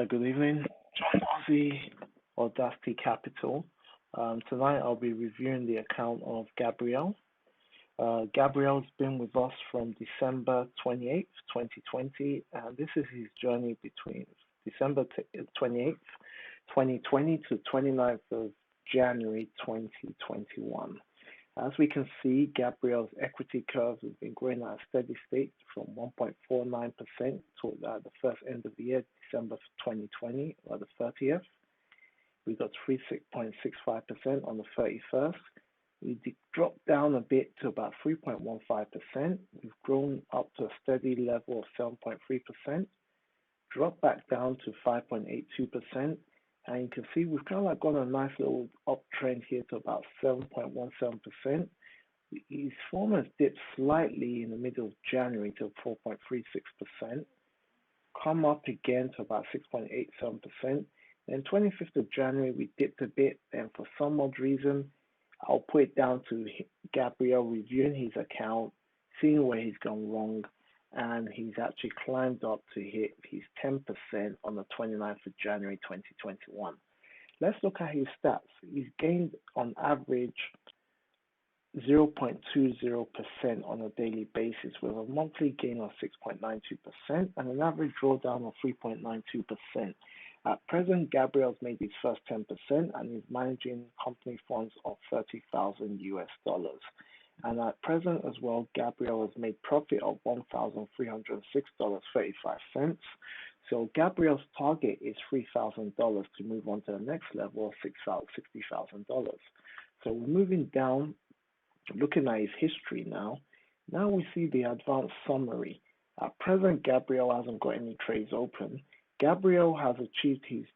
Good evening, John Ozzy, AudaCity Capital. Tonight I'll be reviewing the account of Gabriel. Gabriel's been with us from December 28th, 2020, and this is his journey between December 28th, 2020 to 29th of January 2021. As we can see, Gabriel's equity curves have been growing at a steady state from 1.49% to the first end of the year, December 2020, or the 30th. We got 3.65% on the 31st. We dropped down a bit to about 3.15%. We've grown up to a steady level of 7.3%, dropped back down to 5.82%. And you can see we've kind of like got a nice little uptrend here to about 7.17%. His performance dipped slightly in the middle of January to 4.36%, come up again to about 6.87%. Then 25th of January, we dipped a bit, and for some odd reason, I'll put it down to Gabriel reviewing his account, seeing where he's gone wrong, and he's actually climbed up to hit his 10% on the 29th of January 2021. Let's look at his stats. He's gained on average 0.20% on a daily basis with a monthly gain of 6.92% and an average drawdown of 3.92%. At present, Gabriel's made his first 10% and is managing company funds of $30,000 US. And at present as well, Gabriel has made profit of $1,306.35. So Gabriel's target is $3,000 to move on to the next level of $60,000. So we're moving down, looking at his history now. Now we see the advanced summary. At present, Gabriel hasn't got any trades open. Gabriel has achieved his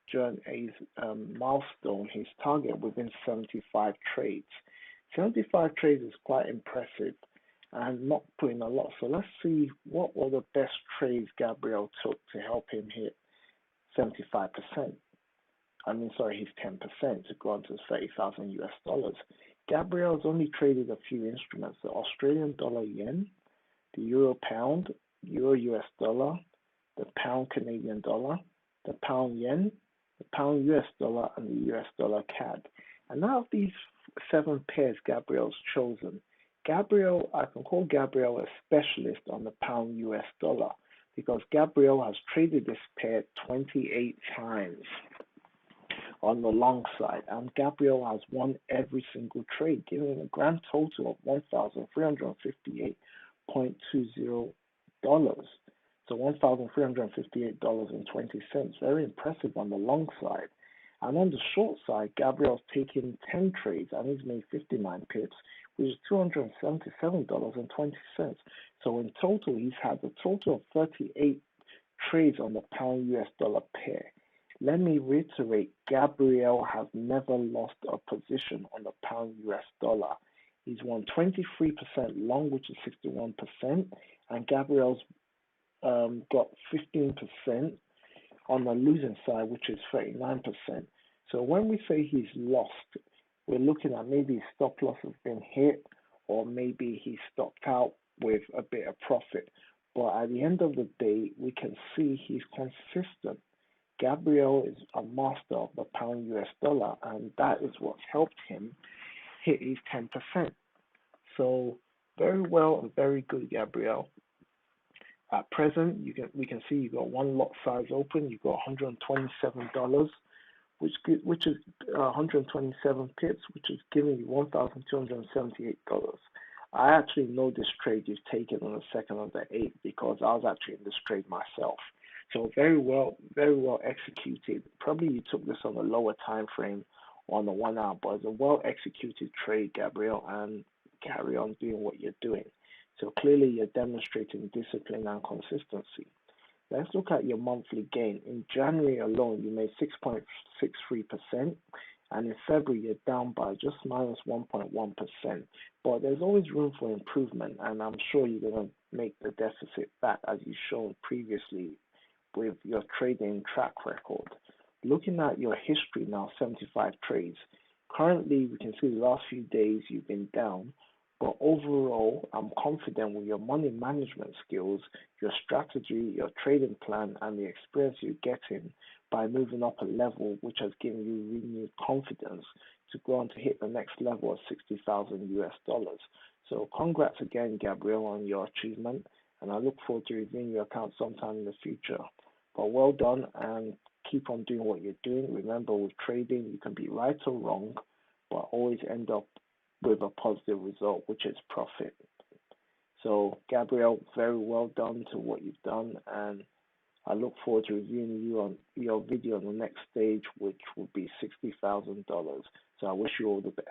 milestone, his target within 75 trades. 75 trades is quite impressive and not putting a lot. So let's see what were the best trades Gabriel took to help him hit 75%. His 10% to go on to $30,000 US. Gabriel's only traded a few instruments: the Australian dollar yen, the euro pound, euro US dollar, the pound Canadian dollar, the pound yen, the pound US dollar, and the US dollar CAD. And now of these 7 pairs Gabriel's chosen, I can call Gabriel a specialist on the pound US dollar because Gabriel has traded this pair 28 times on the long side, and Gabriel has won every single trade, giving a grand total of $1,358.20. So $1,358.20. Very impressive on the long side. And on the short side, Gabriel's taken 10 trades and he's made 59 pips, which is $277.20. So in total, he's had a total of 38 trades on the pound US dollar pair. Let me reiterate, Gabriel has never lost a position on the pound US dollar. He's won 23% long, which is 61%, and Gabriel's got 15% on the losing side, which is 39%. So when we say he's lost, we're looking at maybe his stop loss has been hit, or maybe he stopped out with a bit of profit. But at the end of the day, we can see he's consistent. Gabriel is a master of the pound US dollar, and that is what's helped him hit his 10%. So very well and very good, Gabriel. At present, we can see you got one lot size open. You got $127, which is 127 pips, which is giving you $1,278. I actually know this trade you've taken on the 2nd of the 8th because I was actually in this trade myself. So very well executed. Probably you took this on a lower time frame on the 1 hour, but it's a well executed trade, Gabriel, and carry on doing what you're doing. So clearly you're demonstrating discipline and consistency. Let's look at your monthly gain. In January alone, you made 6.63%, and in February, you're down by just minus 1.1%. But there's always room for improvement, and I'm sure you're going to make the deficit back as you've shown previously with your trading track record. Looking at your history now, 75 trades. Currently, we can see the last few days you've been down, But overall, I'm confident with your money management skills, your strategy, your trading plan, and the experience you're getting by moving up a level, which has given you renewed confidence to go on to hit the next level of 60,000 US dollars. So congrats again, Gabriel, on your achievement, and I look forward to reviewing your account sometime in the future. But well done, and keep on doing what you're doing. Remember, with trading, you can be right or wrong, but always end up with a positive result, which is profit. So, Gabriel, very well done to what you've done, and I look forward to reviewing you on your video on the next stage, which will be $60,000. So I wish you all the best.